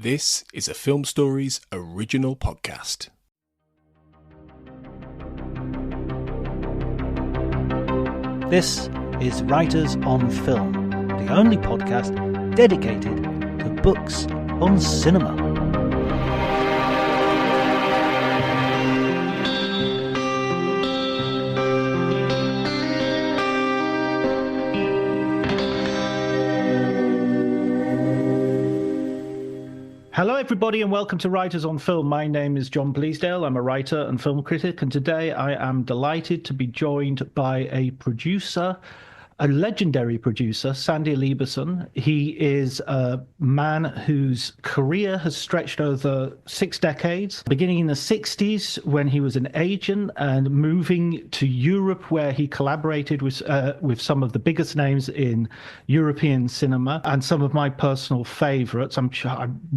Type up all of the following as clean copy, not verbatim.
This is a Film Stories original podcast. This is Writers on Film, the only podcast dedicated to books on cinema. Hello everybody and welcome to Writers on Film. My name is John Bleasdale. I'm a writer and film critic, and today I am delighted to be joined by a producer, a legendary producer, Sandy Lieberson. He is a man whose career has stretched over 6 decades, beginning in the 60s when he was an agent and moving to Europe where he collaborated with some of the biggest names in European cinema and some of my personal favorites. I'm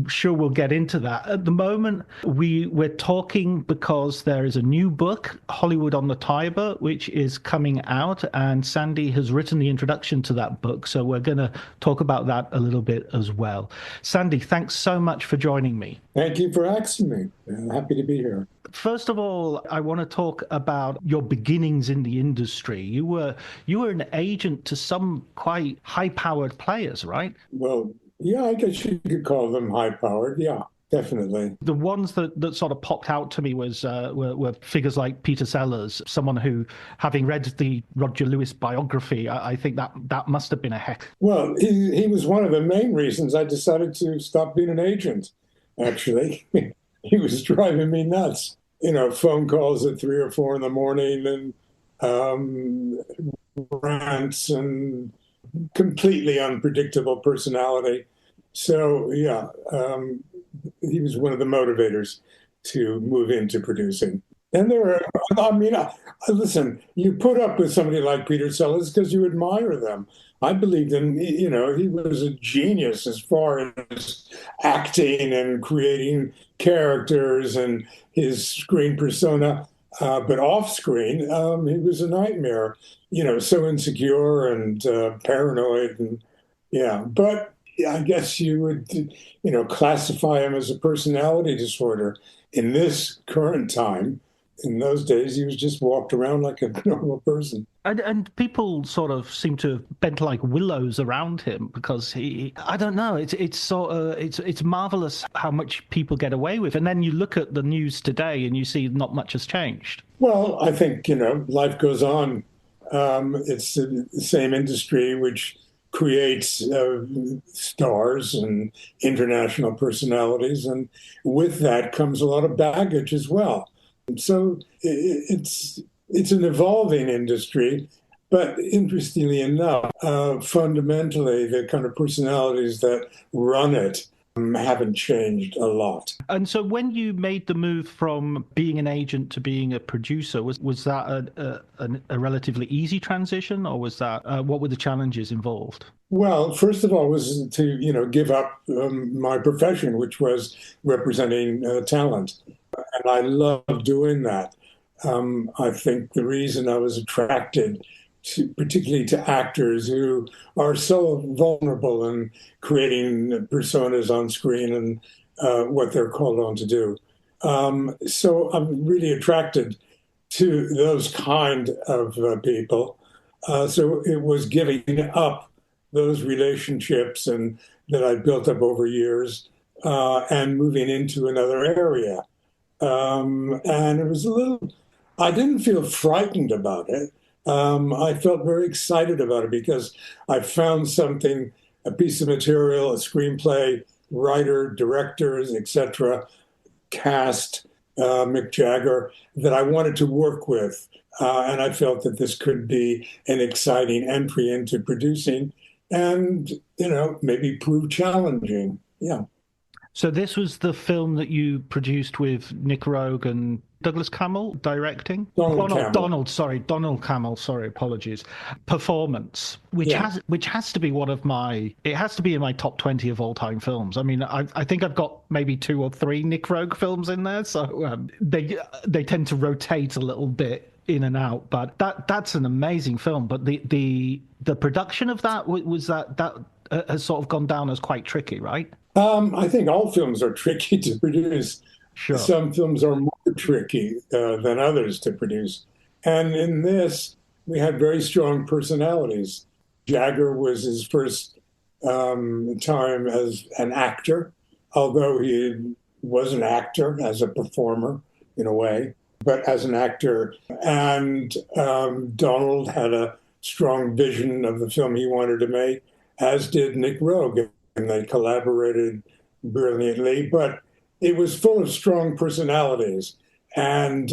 sure we'll get into that. At the moment, we're talking because there is a new book, Hollywood on the Tiber, which is coming out, and Sandy has written the introduction to that book, so we're going to talk about that a little bit as well. Sandy, thanks so much for joining me. Thank you for asking me. I'm happy to be here. First of all, I want to talk about your beginnings in the industry. You were an agent to some quite high-powered players, right? Well, yeah, I guess you could call them high-powered, yeah. Definitely. The ones that sort of popped out to me were figures like Peter Sellers, someone who, having read the Roger Lewis biography, I think that must have been a heck. Well, he was one of the main reasons I decided to stop being an agent, actually. He was driving me nuts. You know, phone calls at 3 or 4 in the morning and rants and completely unpredictable personality. So, yeah, he was one of the motivators to move into producing. And listen, you put up with somebody like Peter Sellers because you admire them. I believed in, he was a genius as far as acting and creating characters and his screen persona. But off screen, he was a nightmare, so insecure and paranoid. And yeah, but I guess you would, classify him as a personality disorder. In this current time, in those days, he was just walked around like a normal person. And people sort of seem to have bent like willows around him because I don't know, it's marvelous how much people get away with. And then you look at the news today and you see not much has changed. Well, I think, life goes on. It's the same industry which creates stars and international personalities, and with that comes a lot of baggage as well. So it's an evolving industry, but interestingly enough, fundamentally, the kind of personalities that run it haven't changed a lot. And so when you made the move from being an agent to being a producer, was that a relatively easy transition, or was that what were the challenges involved? Well, first of all, was to give up my profession, which was representing talent, and I love doing that. I think the reason I was attracted particularly to actors who are so vulnerable in creating personas on screen and what they're called on to do. So I'm really attracted to those kind of people. So it was giving up those relationships and that I built up over years and moving into another area. And it was I didn't feel frightened about it. I felt very excited about it because I found something, a piece of material, a screenplay, writer, directors, etc., cast, Mick Jagger, that I wanted to work with. And I felt that this could be an exciting entry into producing and, maybe prove challenging. Yeah. So this was the film that you produced with Nick Rogue and Douglas Camel directing? Donald Camel, sorry, apologies. Performance, which has to be it has to be in my top 20 of all time films. I mean, I think I've got maybe 2 or 3 Nick Rogue films in there, so they tend to rotate a little bit in and out, but that's an amazing film. But the production of that has sort of gone down as quite tricky, right? I think all films are tricky to produce. Sure. Some films are more tricky than others to produce. And in this, we had very strong personalities. Jagger was his first time as an actor, although he was an actor as a performer in a way, but as an actor. And Donald had a strong vision of the film he wanted to make, as did Nick Rogue, and they collaborated brilliantly. But it was full of strong personalities, and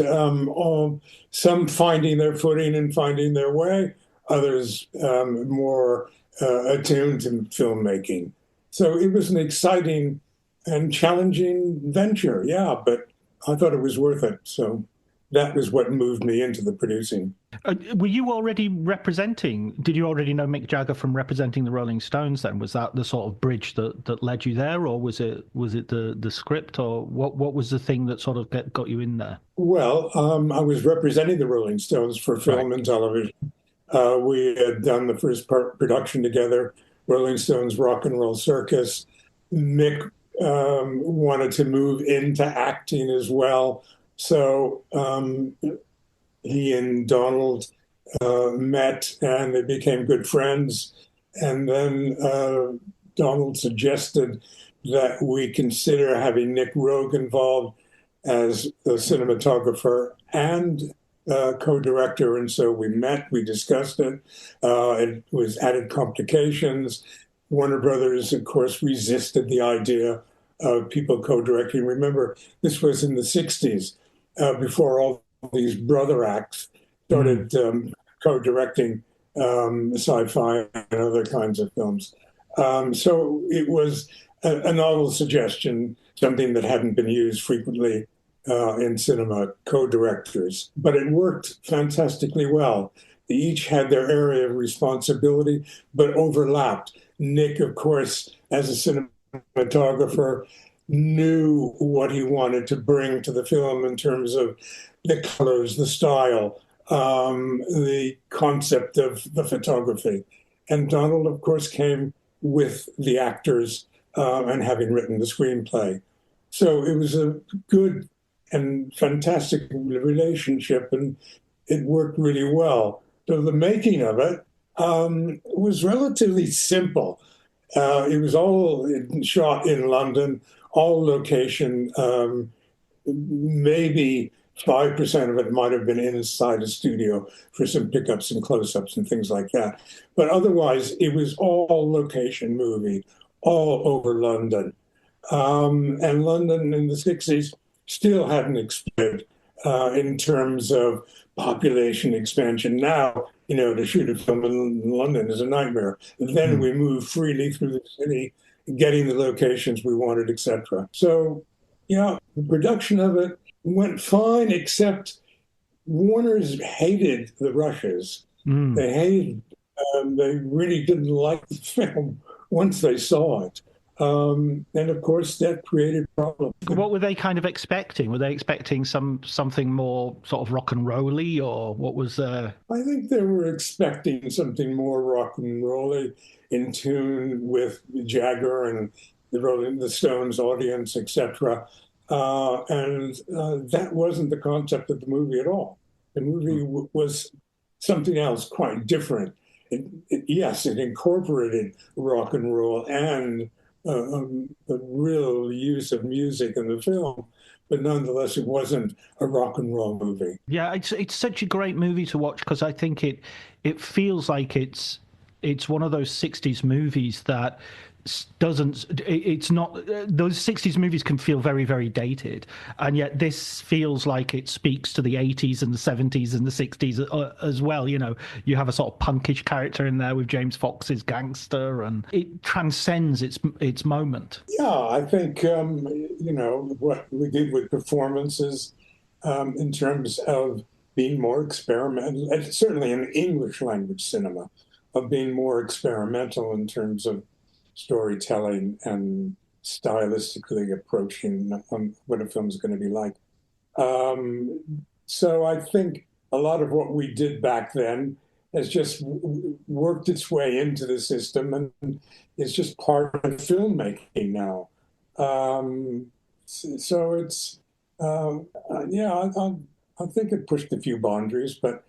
some finding their footing and finding their way, others more attuned to filmmaking. So it was an exciting and challenging venture, yeah, but I thought it was worth it. So that was what moved me into the producing. Were you already representing? Did you already know Mick Jagger from representing the Rolling Stones? Then was that the sort of bridge that led you there, or was it the script, or what was the thing that sort of got you in there? Well, I was representing the Rolling Stones for film and television. We had done the first production together, Rolling Stones Rock and Roll Circus. Mick wanted to move into acting as well. So he and Donald met and they became good friends. And then Donald suggested that we consider having Nick Rogue involved as the cinematographer and co-director. And so we met, we discussed it. It was added complications. Warner Brothers, of course, resisted the idea of people co-directing. Remember, this was in the 60s, before all these brother acts started co-directing sci-fi and other kinds of films. So it was a novel suggestion, something that hadn't been used frequently in cinema, co-directors. But it worked fantastically well. They each had their area of responsibility, but overlapped. Nick, of course, as a cinematographer, knew what he wanted to bring to the film in terms of the colors, the style, the concept of the photography. And Donald, of course, came with the actors and having written the screenplay. So it was a good and fantastic relationship, and it worked really well. So the making of it was relatively simple. It was all shot in London, all location. Maybe 5% of it might have been inside a studio for some pickups and close-ups and things like that. But otherwise, it was all location movie, all over London. And London in the 60s still hadn't exploded in terms of population expansion. Now, to shoot a film in London is a nightmare. Then we moved freely through the city, getting the locations we wanted, etc. So, the production of it went fine, except Warner's hated the rushes. They really didn't like the film once they saw it. And of course, that created problems. What were they kind of expecting? Were they expecting something more sort of rock and rolly, or what was? I think they were expecting something more rock and rolly, in tune with Jagger and the Stones audience, etc. And that wasn't the concept of the movie at all. The movie was something else, quite different. Yes, it incorporated rock and roll and the real use of music in the film, but nonetheless, it wasn't a rock and roll movie. Yeah, it's such a great movie to watch because I think it feels like it's one of those 60s movies that it's not, those 60s movies can feel very, very dated, and yet this feels like it speaks to the 80s and the 70s and the 60s as well. You have a sort of punkish character in there with James Fox's gangster, and it transcends its moment. Yeah, I think what we did with performances in terms of being more experimental, certainly in English language cinema, of being more experimental in terms of storytelling and stylistically approaching what a film is going to be like. So I think a lot of what we did back then has just worked its way into the system, and it's just part of filmmaking now. So it's, yeah, I think it pushed a few boundaries, but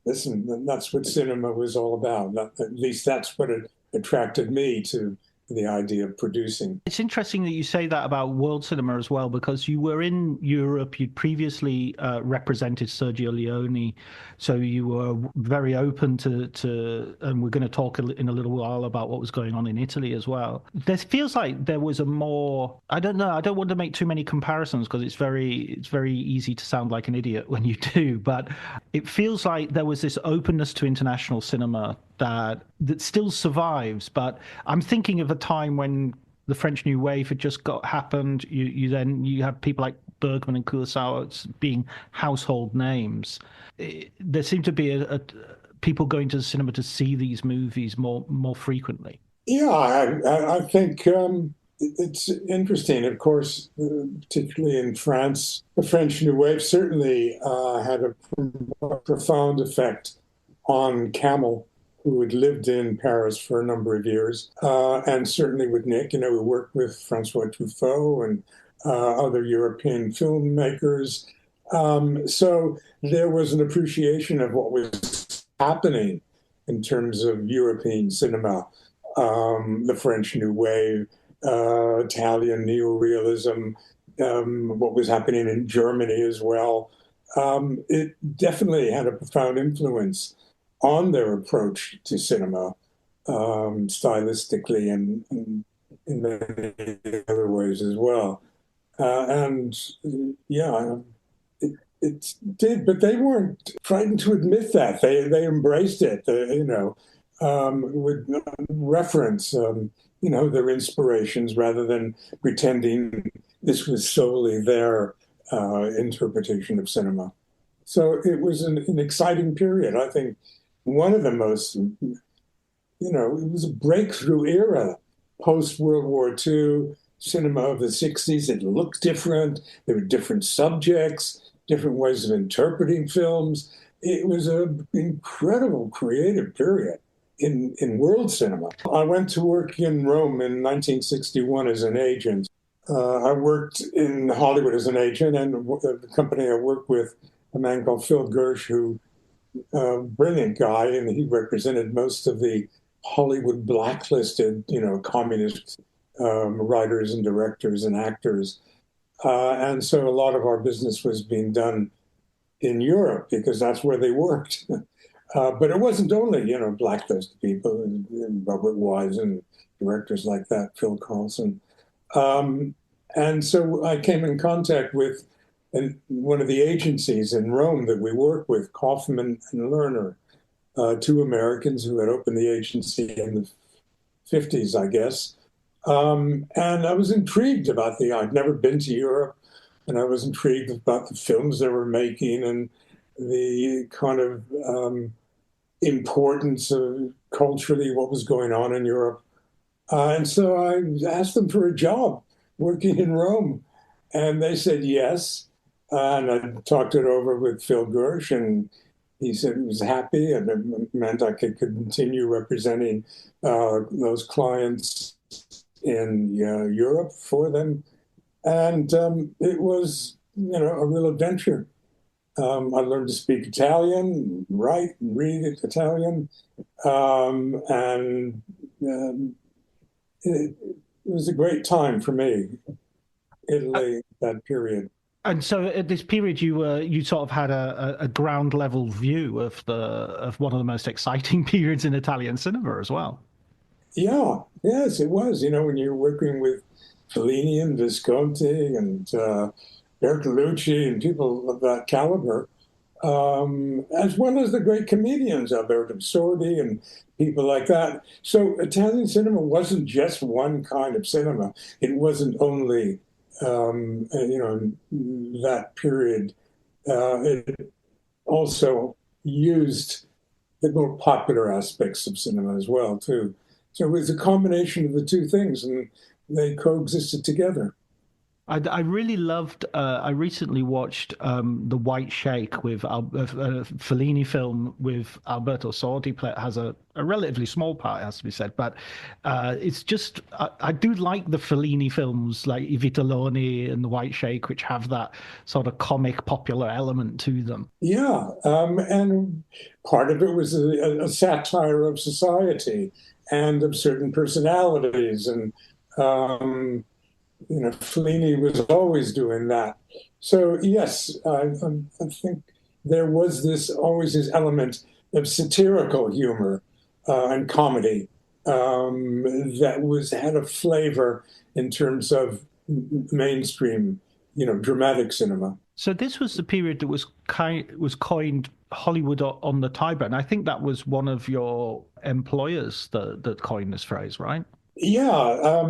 listen, that's what cinema was all about. At least that's what it attracted me to the idea of producing. It's interesting that you say that about world cinema as well, because you were in Europe. You'd previously represented Sergio Leone, so you were very open and we're going to talk in a little while about what was going on in Italy as well. There feels like there was a more, I don't know, I don't want to make too many comparisons because it's very easy to sound like an idiot when you do, but it feels like there was this openness to international cinema that still survives. But I'm thinking of a time when the French New Wave had just happened. You had people like Bergman and Kurosawa being household names. There seemed to be people going to the cinema to see these movies more frequently. Yeah, I think it's interesting. Of course, particularly in France, the French New Wave certainly had a profound effect on Camel, who had lived in Paris for a number of years, and certainly with Nick. We worked with Francois Truffaut and other European filmmakers. So there was an appreciation of what was happening in terms of European cinema, the French New Wave, Italian neorealism, what was happening in Germany as well. It definitely had a profound influence on their approach to cinema, stylistically and in many other ways as well. And yeah, it did, but they weren't frightened to admit that. They embraced it, with reference, their inspirations rather than pretending this was solely their interpretation of cinema. So it was an exciting period. I think one of the most, it was a breakthrough era, post-World War II, cinema of the 60s. It looked different. There were different subjects, different ways of interpreting films. It was an incredible creative period in world cinema. I went to work in Rome in 1961 as an agent. I worked in Hollywood as an agent, and the company I worked with, a man called Phil Gersh, who brilliant guy, and he represented most of the Hollywood blacklisted, communist writers and directors and actors. And so a lot of our business was being done in Europe because that's where they worked. But it wasn't only, blacklisted people, and Robert Wise and directors like that, Phil Carlson. And so I came in contact with one of the agencies in Rome that we work with, Kaufman and Lerner, two Americans who had opened the agency in the 50s, I guess. And I was intrigued about I'd never been to Europe, and I was intrigued about the films they were making and the kind of importance of culturally what was going on in Europe. And so I asked them for a job working in Rome, and they said yes. And I talked it over with Phil Gersh, and he said he was happy, and it meant I could continue representing those clients in Europe for them. And it was, a real adventure. I learned to speak Italian, write and read Italian, and it was a great time for me, Italy, that period. And so at this period, you sort of had a ground level view of one of the most exciting periods in Italian cinema as well. Yeah, yes, it was. When you're working with Fellini and Visconti and Bertolucci and people of that caliber, as well as the great comedians, Alberto Sordi and people like that. So Italian cinema wasn't just one kind of cinema. It wasn't only that period. It also used the more popular aspects of cinema as well, too. So it was a combination of the two things, and they coexisted together. I really loved. I recently watched The White Sheik with a Fellini film with Alberto Sordi. Has a relatively small part, it has to be said, but it's just I do like the Fellini films like I Vitelloni and The White Sheik, which have that sort of comic popular element to them. Yeah, and part of it was a satire of society and of certain personalities, and Fellini was always doing that. So yes, I think there was always this element of satirical humor and comedy that had a flavor in terms of mainstream, dramatic cinema. So this was the period that was coined Hollywood on the Tiber, and I think that was one of your employers that coined this phrase, right? Yeah,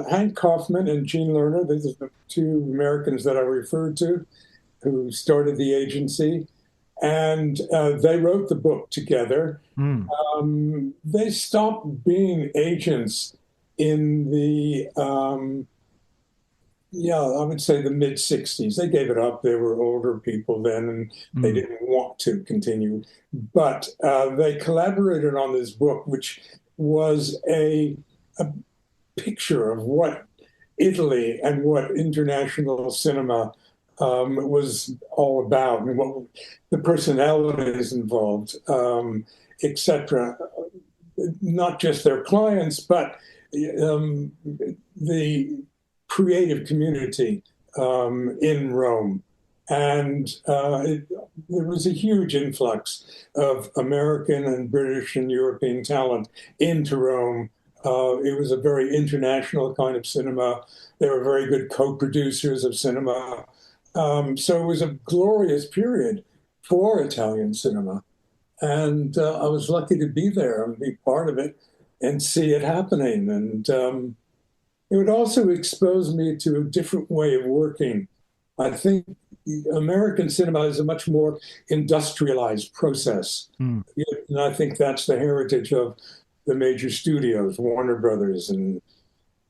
Hank Kaufman and Gene Lerner, these are the two Americans that I referred to who started the agency, and they wrote the book together. They stopped being agents in I would say the mid 60s. They gave it up. They were older people then, and they didn't want to continue. But they collaborated on this book, which was a picture of what Italy and what international cinema was all about, and what the personalities involved, etc. Not just their clients, but the creative community in Rome. And there was a huge influx of American and British and European talent into Rome. It was a very international kind of cinema. They were very good co-producers of cinema. So it was a glorious period for Italian cinema. And I was lucky to be there and be part of it and see it happening. And it would also expose me to a different way of working. I think American cinema is a much more industrialized process. And I think that's the heritage of the major studios, Warner Brothers and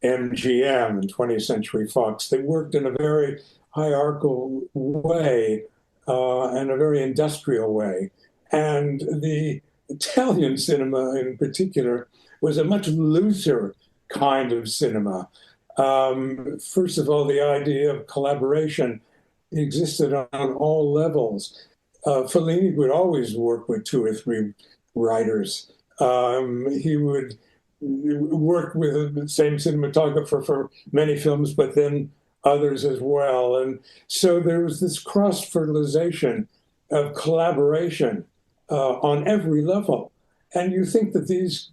MGM and 20th Century Fox. They worked in a very hierarchical way and a very industrial way. And the Italian cinema in particular was a much looser kind of cinema. First of all, the idea of collaboration existed on all levels. Fellini would always work with two or three writers. He would work with the same cinematographer for many films, but then others as well. And so there was this cross-fertilization of collaboration on every level. And you think that these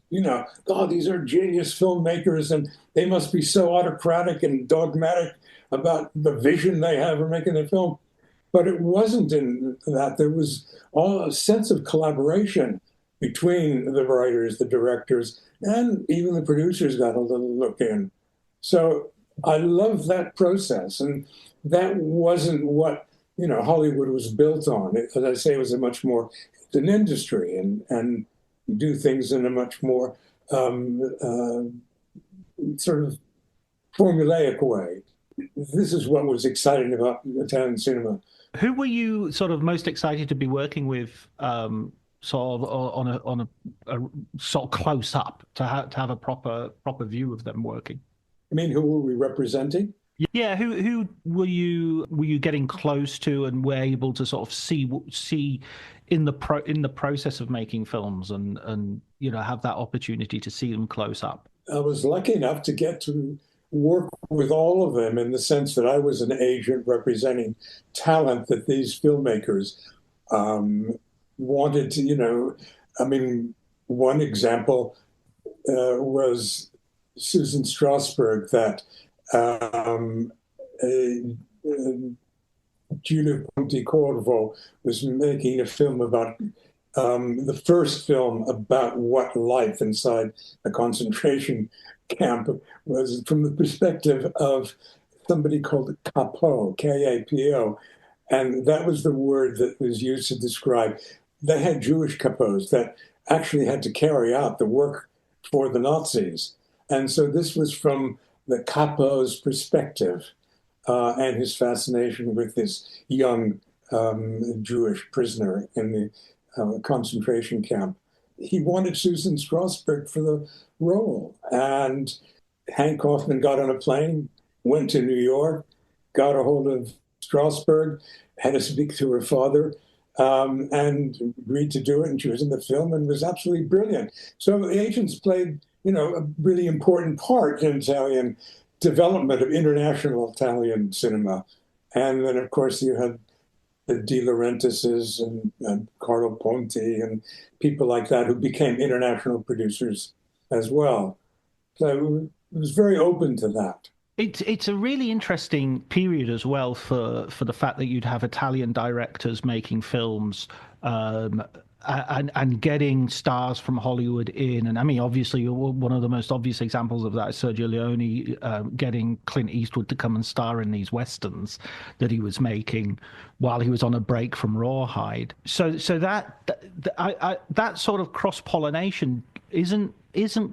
are genius filmmakers and they must be so autocratic and dogmatic about the vision they have for making their film. But it wasn't in that. There was a sense of collaboration between the writers, the directors, and even the producers got a little look in. So I love that process. And that wasn't what, Hollywood was built on. As I say, it was it's an industry and do things in a much more sort of formulaic way. This is what was exciting about Italian cinema. Who were you sort of most excited to be working with, sort of on a sort of close up to have a proper view of them working? I mean, who were we representing? Yeah, who were you getting close to and were able to sort of see in the process of making films and have that opportunity to see them close up? I was lucky enough to get to work with all of them in the sense that I was an agent representing talent that these filmmakers wanted to, one example was Susan Strasberg, that Giulio Pontecorvo was making a film about the first film about what life inside a concentration camp was from the perspective of somebody called Capo, K-A-P-O. And that was the word that was used to describe. They had Jewish capos that actually had to carry out the work for the Nazis. And so this was from the capo's perspective. and his fascination with this young Jewish prisoner in the concentration camp. He wanted Susan Strasberg for the role. And Hank Kaufman got on a plane, went to New York, got a hold of Strasberg, had to speak to her father, and agreed to do it. And she was in the film and was absolutely brilliant. So the agents played, a really important part in Italian development of international Italian cinema. And then, of course, you had the De Laurentises and Carlo Ponti and people like that who became international producers as well. So it was very open to that. It's a really interesting period as well for the fact that you'd have Italian directors making films and getting stars from Hollywood in. And I mean, obviously, one of the most obvious examples of that is Sergio Leone getting Clint Eastwood to come and star in these westerns that he was making while he was on a break from Rawhide. So that sort of cross-pollination isn't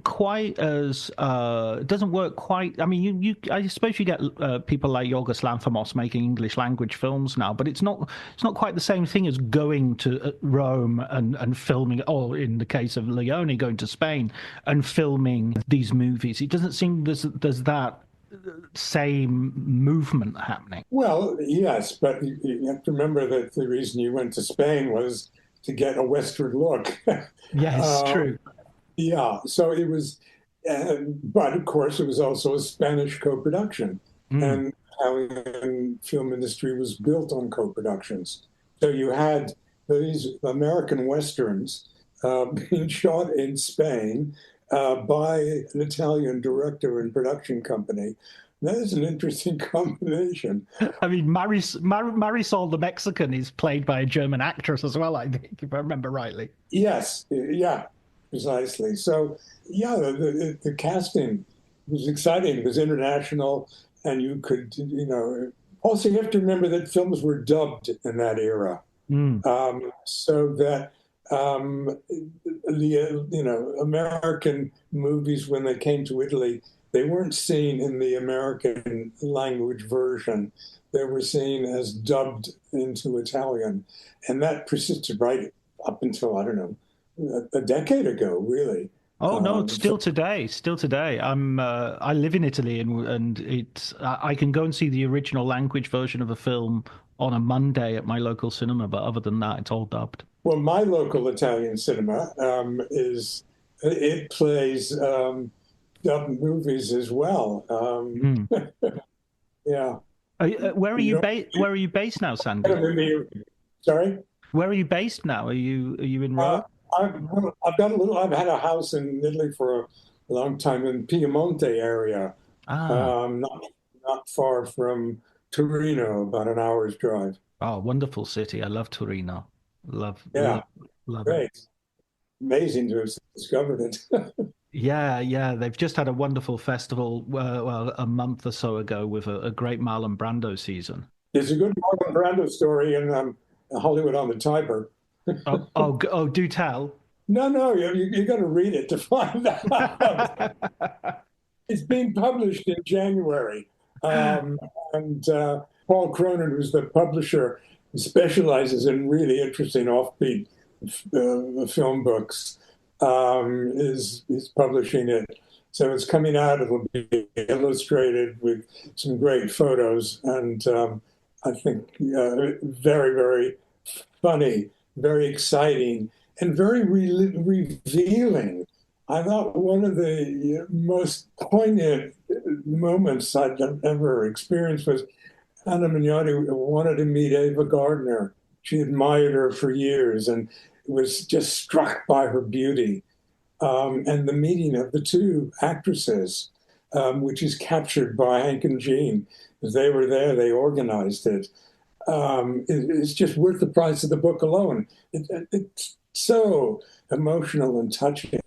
quite as doesn't work quite. I mean, I suppose you get people like Yorgos Lanthimos making English language films now, but it's not quite the same thing as going to Rome and filming, or in the case of Leone, going to Spain and filming these movies. It doesn't seem there's that same movement happening. Well, yes, but you have to remember that the reason you went to Spain was to get a Western look. Yes, true. Yeah, so it was, but of course it was also a Spanish co-production, and the Italian film industry was built on co-productions. So you had these American Westerns being shot in Spain by an Italian director and production company. That is an interesting combination. I mean, Marisol the Mexican is played by a German actress as well, I think, if I remember rightly. Yes, yeah. Precisely. So, yeah, the casting was exciting. It was international, and you could, also you have to remember that films were dubbed in that era, so that the American movies, when they came to Italy, they weren't seen in the American language version. They were seen as dubbed into Italian, and that persisted right up until, I don't know, a decade ago, really. Oh no, still today. I live in Italy, and I can go and see the original language version of a film on a Monday at my local cinema, but other than that, it's all dubbed. Well, my local Italian cinema plays dubbed movies as well. Yeah. Where are you based? Where are you based now, Sandy? Sorry. Where are you based now? Are you in Rome? I've had a house in Italy for a long time in Piemonte area, not far from Torino, about an hour's drive. Oh, wonderful city! I love Torino. Love Great. it. Amazing to have discovered it. Yeah. They've just had a wonderful festival, a month or so ago with a great Marlon Brando season. There's a good Marlon Brando story in Hollywood on the Tiber. Oh, do tell. No, you got to read it to find out. It's being published in January. And Paul Cronin, who's the publisher, specializes in really interesting offbeat film books, is publishing it. So it's coming out. It'll be illustrated with some great photos. And I think very, very funny, very exciting, and very revealing. I thought one of the most poignant moments I'd ever experienced was Anna Mignotti wanted to meet Ava Gardner. She admired her for years and was just struck by her beauty. And the meeting of the two actresses, which is captured by Hank and Jean, because they were there, they organized it. It's just worth the price of the book alone. It's so emotional and touching,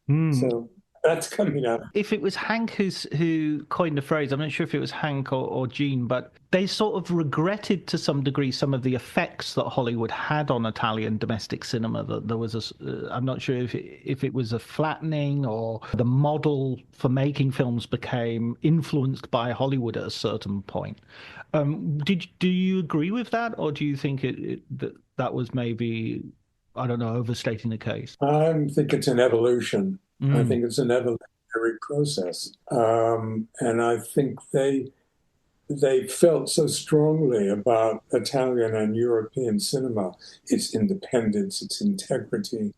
So that's coming up. If it was Hank who coined the phrase, I'm not sure if it was Hank or Gene, but they sort of regretted to some degree some of the effects that Hollywood had on Italian domestic cinema. That there was I'm not sure if it was a flattening or the model for making films became influenced by Hollywood at a certain point. Do you agree with that, or do you think that was maybe, I don't know, overstating the case? I think it's an evolution. I think it's an evolutionary process. And I think they felt so strongly about Italian and European cinema, its independence, its integrity,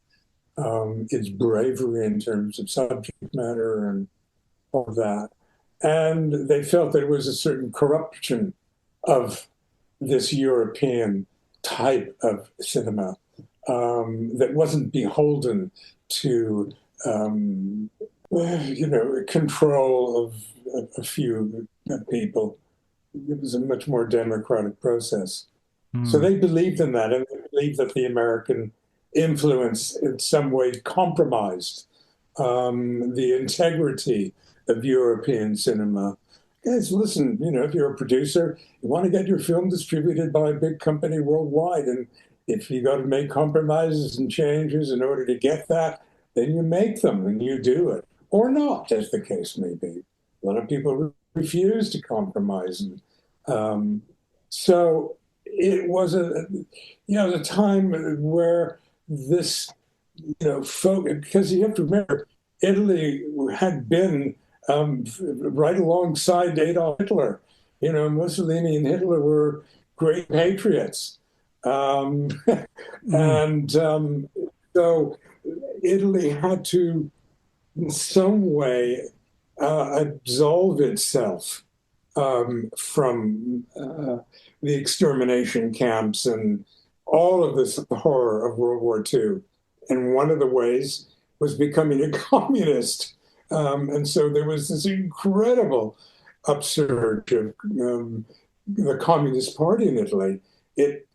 its bravery in terms of subject matter and all of that. And they felt there was a certain corruption of this European type of cinema that wasn't beholden to control of a few people. It was a much more democratic process. So they believed in that, and they believed that the American influence in some way compromised the integrity of European cinema. Guys, listen, if you're a producer, you want to get your film distributed by a big company worldwide, and if you got to make compromises and changes in order to get that, then you make them and you do it, or not, as the case may be. A lot of people refuse to compromise, and so it was a time where this, because you have to remember, Italy had been right alongside Adolf Hitler. Mussolini and Hitler were great patriots. And so Italy had to, in some way, absolve itself from the extermination camps and all of this horror of World War II. And one of the ways was becoming a communist. And so there was this incredible upsurge of the Communist Party in Italy. It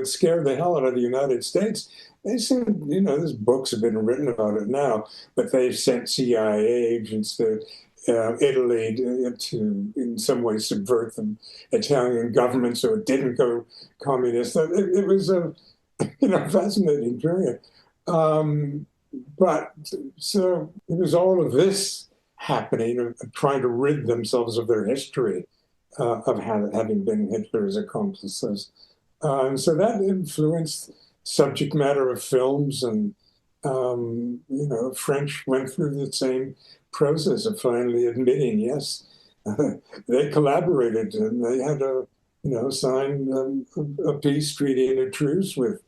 scared the hell out of the United States. They said, there's books have been written about it now, but they've sent CIA agents to Italy to, in some way, subvert the Italian government so it didn't go communist. It was a fascinating period. But so it was all of this happening, of trying to rid themselves of their history of having been Hitler's accomplices. And so that influenced subject matter of films, and French went through the same process of finally admitting, yes, they collaborated and they had sign a peace treaty and a truce with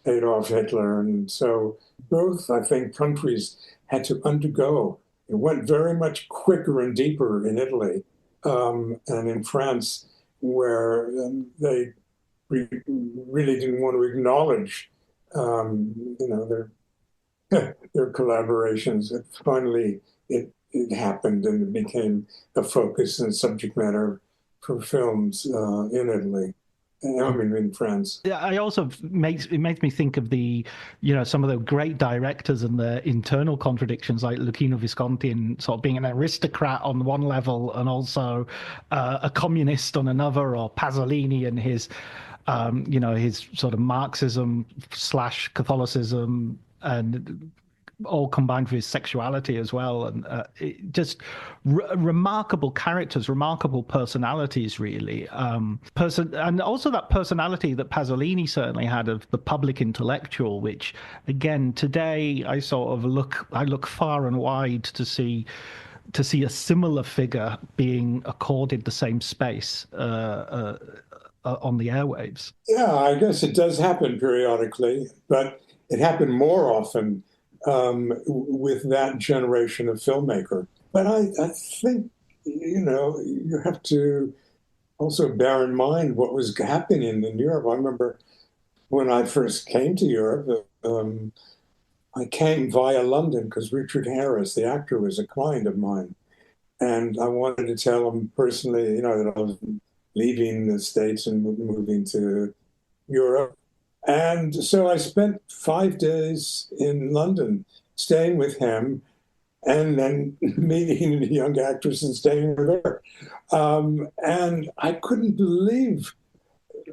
Adolf Hitler. And so both, I think, countries had to undergo. It went very much quicker and deeper in Italy and in France, where they really didn't want to acknowledge, their collaborations. Finally, it happened, and it became a focus and subject matter for films in Italy. In France. Yeah, it makes me think of some of the great directors and the internal contradictions, like Luchino Visconti, and sort of being an aristocrat on one level and also a communist on another, or Pasolini and his sort of Marxism / Catholicism, and all combined with his sexuality as well, and just remarkable characters, remarkable personalities, really. And also that personality that Pasolini certainly had of the public intellectual, which, again, today I look far and wide to see a similar figure being accorded the same space on the airwaves. Yeah, I guess it does happen periodically, but it happened more often with that generation of filmmaker. But I think, you have to also bear in mind what was happening in Europe. I remember when I first came to Europe, I came via London because Richard Harris, the actor, was a client of mine. And I wanted to tell him personally, that I was leaving the States and moving to Europe. And so I spent 5 days in London staying with him and then meeting a young actress and staying with her. And I couldn't believe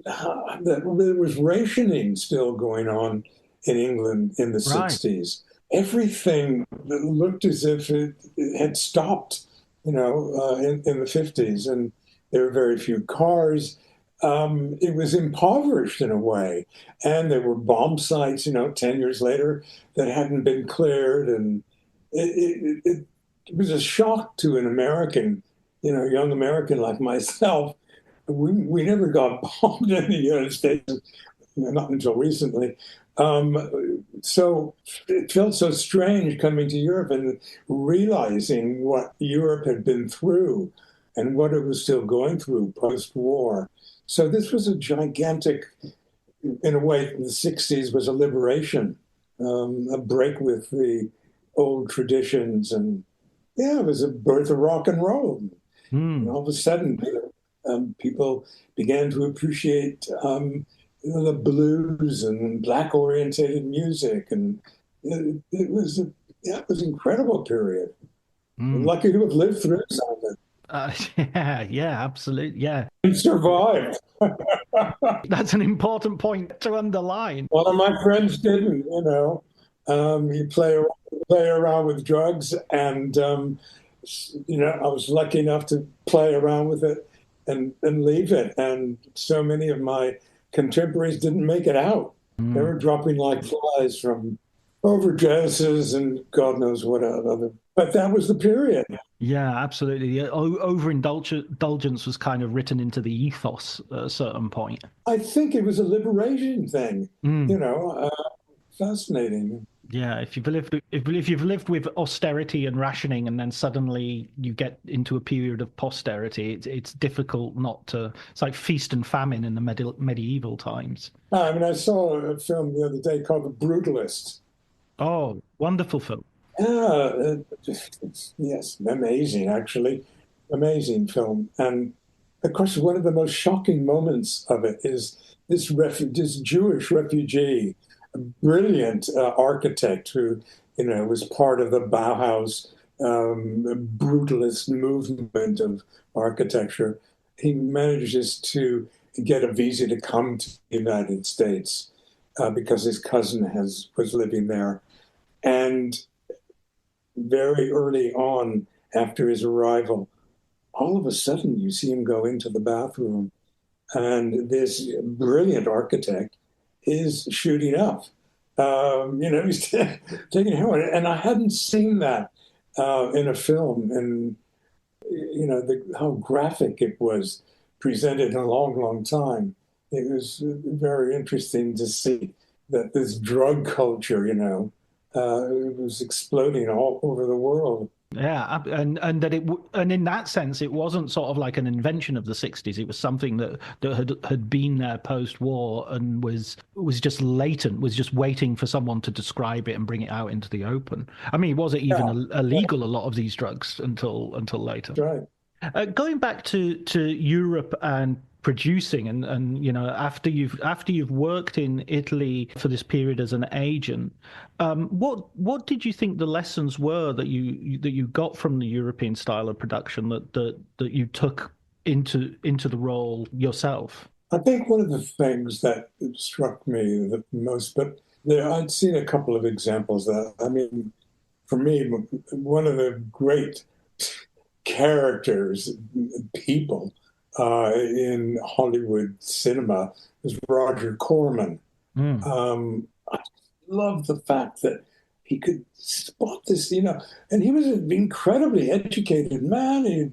that there was rationing still going on in England in the Right. 60s. Everything looked as if it had stopped, in the 50s. And there were very few cars. It was impoverished in a way. And there were bomb sites, 10 years later that hadn't been cleared. And it was a shock to an American, young American like myself. We never got bombed in the United States, not until recently. So it felt so strange coming to Europe and realizing what Europe had been through and what it was still going through post-war. So this was a gigantic, in a way, the 60s was a liberation, a break with the old traditions. And yeah, it was a birth of rock and roll. And all of a sudden, people began to appreciate the blues and black-orientated music, and it was an incredible period. Lucky to have lived through some of it. Yeah, absolutely, yeah. And survived. That's an important point to underline. One of my friends didn't, he play around with drugs, and I was lucky enough to play around with it and leave it. And so many of my contemporaries didn't make it out. They were dropping like flies from overdoses and God knows what other. But that was the period. Yeah, absolutely. Yeah, overindulgence was kind of written into the ethos at a certain point. I think it was a liberation thing. Fascinating. Yeah, if you've lived with austerity and rationing, and then suddenly you get into a period of posterity, it's difficult not to. It's like feast and famine in the medieval times. I saw a film the other day called The Brutalist. Oh, wonderful film. Yes, amazing, actually. Amazing film. And of course, one of the most shocking moments of it is this Jewish refugee, a brilliant architect who, was part of the Bauhaus brutalist movement of architecture. He manages to get a visa to come to the United States because his cousin was living there. And very early on, after his arrival, all of a sudden you see him go into the bathroom, and this brilliant architect is shooting up. He's taking heroin, and I hadn't seen that in a film, and how graphic it was presented in a long, long time. It was very interesting to see that this drug culture, it was exploding all over the world. Yeah, and in that sense, it wasn't sort of like an invention of the 60s. It was something that had been there post-war and was just latent, was just waiting for someone to describe it and bring it out into the open. I mean, it wasn't even illegal, a lot of these drugs until later. That's right. Going back to Europe and producing, and after you've worked in Italy for this period as an agent, what did you think the lessons were that you got from the European style of production that you took into the role yourself? I think one of the things that struck me the most, but I'd seen a couple of examples that, for me, one of the great characters, people in Hollywood cinema was Roger Corman. I love the fact that he could spot this, and he was an incredibly educated man. He'd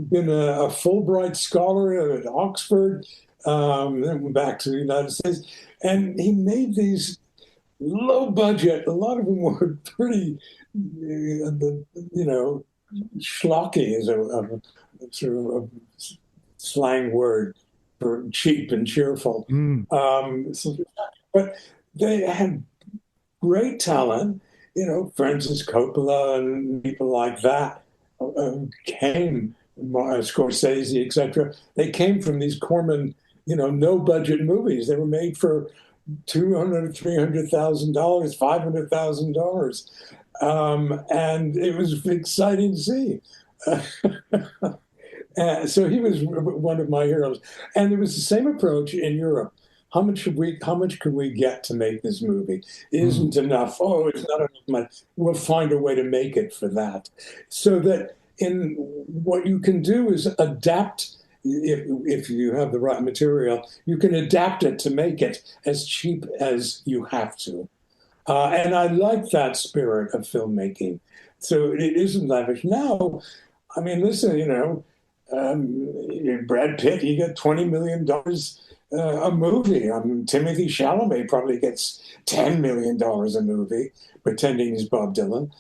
been a Fulbright scholar at Oxford, then went back to the United States, and he made these low budget, a lot of them were pretty, schlocky is a sort of slang word for cheap and cheerful. But they had great talent, Francis Coppola and people like that came, Scorsese, etc. They came from these Corman, no budget movies. They were made for $200,000, $300,000, $500,000. And it was exciting to see. So he was one of my heroes, and it was the same approach in Europe. How much can we get to make this movie? It isn't enough. Oh, it's not enough money. We'll find a way to make it for that. So that in what you can do is adapt. If you have the right material, you can adapt it to make it as cheap as you have to. And I like that spirit of filmmaking. So it isn't lavish. Now, I mean, listen, Brad Pitt, he got $20 million a movie. Timothy Chalamet probably gets $10 million a movie, pretending he's Bob Dylan.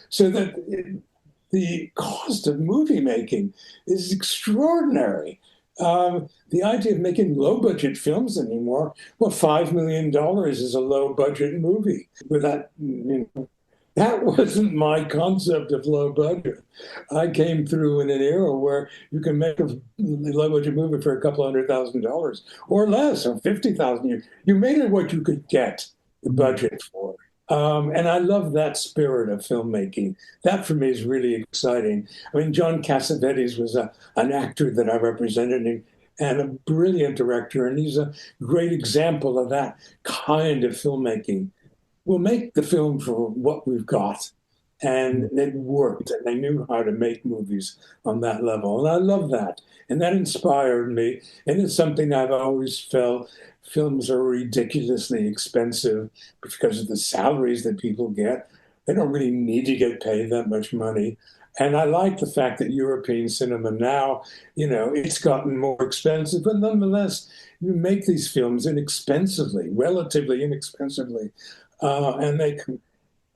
So that the cost of movie making is extraordinary. The idea of making low-budget films anymore, well, $5 million is a low-budget movie. With that, that wasn't my concept of low budget. I came through in an era where you can make a low budget movie for a couple $100,000 or less, or 50,000. You made it what you could get the budget for. And I love that spirit of filmmaking. That for me is really exciting. I mean, John Cassavetes was an actor that I represented and a brilliant director, and he's a great example of that kind of filmmaking. We'll make the film for what we've got. And it worked, and they knew how to make movies on that level. And I love that. And that inspired me. And it's something I've always felt. Films are ridiculously expensive because of the salaries that people get. They don't really need to get paid that much money. And I like the fact that European cinema now, it's gotten more expensive, but nonetheless, you make these films inexpensively, relatively inexpensively. And they,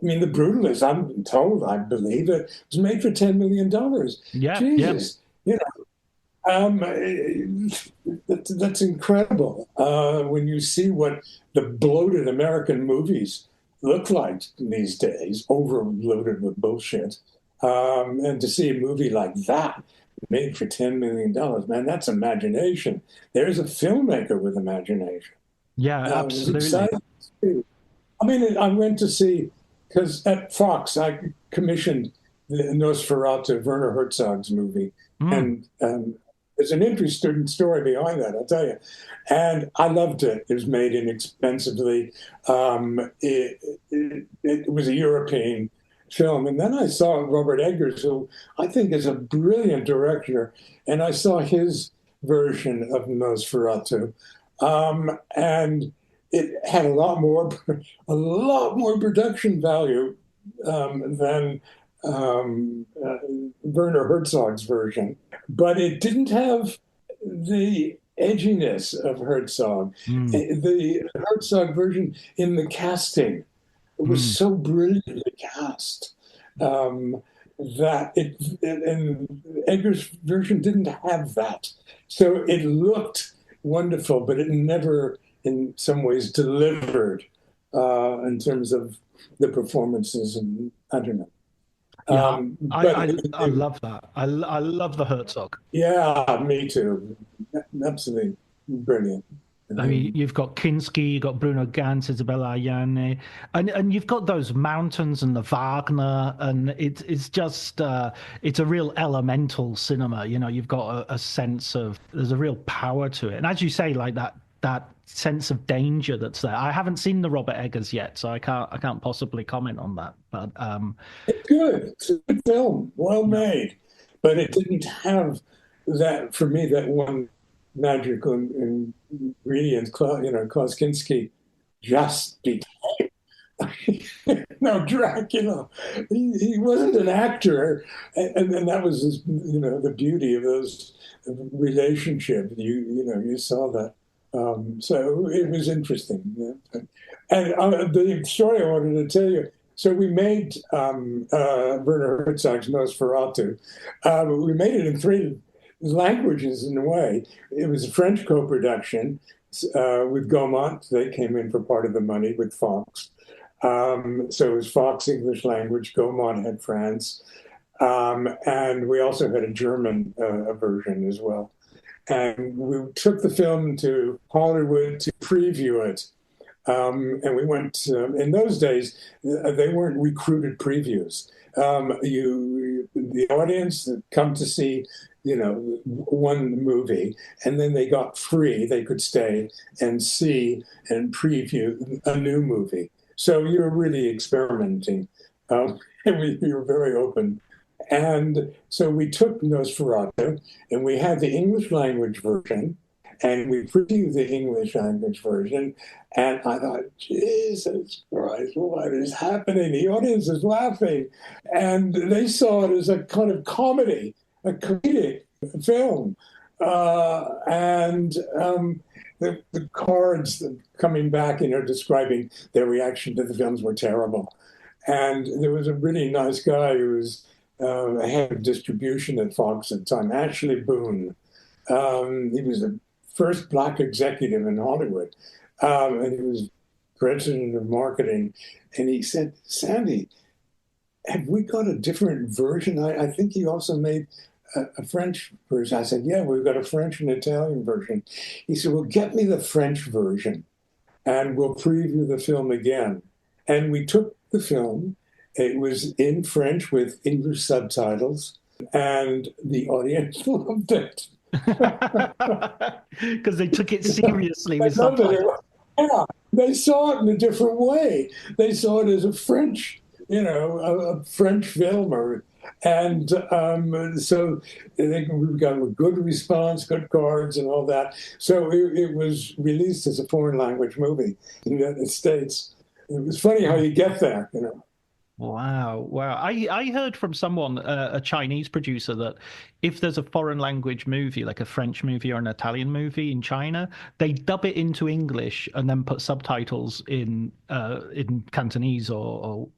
The Brutalist, I'm told, I believe it was made for $10 million. Yeah, Jesus, that's incredible. When you see what the bloated American movies look like these days, overloaded with bullshit, and to see a movie like that made for $10 million, man, that's imagination. There's a filmmaker with imagination. Yeah, absolutely. I went to see, because at Fox, I commissioned the Nosferatu, Werner Herzog's movie. And there's an interesting story behind that, I'll tell you. And I loved it. It was made inexpensively. It was a European film. And then I saw Robert Eggers, who I think is a brilliant director. And I saw his version of Nosferatu. And it had a lot more production value than Werner Herzog's version, but it didn't have the edginess of Herzog. The Herzog version in the casting was so brilliantly cast that and Eggers' version didn't have that. So it looked wonderful, but it never in some ways delivered in terms of the performances, and I don't know. Yeah, I love that. I love the Herzog. Yeah, me too. Absolutely brilliant. I mean, you've got Kinski, you've got Bruno Ganz, Isabella Allende, and you've got those mountains and the Wagner, and it's just it's a real elemental cinema. You've got a sense of, there's a real power to it, and as you say, like that sense of danger that's there. I haven't seen the Robert Eggers yet, so I can't possibly comment on that. But it's good. It's a good film, well made, but it didn't have that, for me, that one magical ingredient. Klaus Kinski just became Dracula. He wasn't an actor, and that was his, the beauty of those relationship. You saw that. So it was interesting. And the story I wanted to tell you, so we made Werner Herzog's Nosferatu. We made it in 3 languages in a way. It was a French co-production with Gaumont. They came in for part of the money with Fox. So it was Fox English language, Gaumont had France. And we also had a German version as well. And we took the film to Hollywood to preview it. And we went, in those days, they weren't recruited previews. The audience that come to see, one movie, and then they got free. They could stay and see and preview a new movie. So you were really experimenting, and we were very open. And so we took Nosferatu, and we had the English language version, and we previewed the English language version. And I thought, Jesus Christ, what is happening? The audience is laughing. And they saw it as a kind of comedy, a comedic film. The cards coming back, describing their reaction to the films were terrible. And there was a really nice guy who was head of distribution at Fox at the time, Ashley Boone. He was the first Black executive in Hollywood, and he was president of marketing. And he said, Sandy, have we got a different version? I think he also made a French version. I said, yeah, we've got a French and Italian version. He said, well, get me the French version, and we'll preview the film again. And we took the film. It was in French with English subtitles, and the audience loved it. Because they took it seriously with subtitles. Yeah, they saw it in a different way. They saw it as a French, a French film. And so I think we got a good response, good cards and all that. So it was released as a foreign language movie in the United States. It was funny how you get there, Wow. I heard from someone, a Chinese producer, that if there's a foreign language movie, like a French movie or an Italian movie in China, they dub it into English and then put subtitles in Cantonese or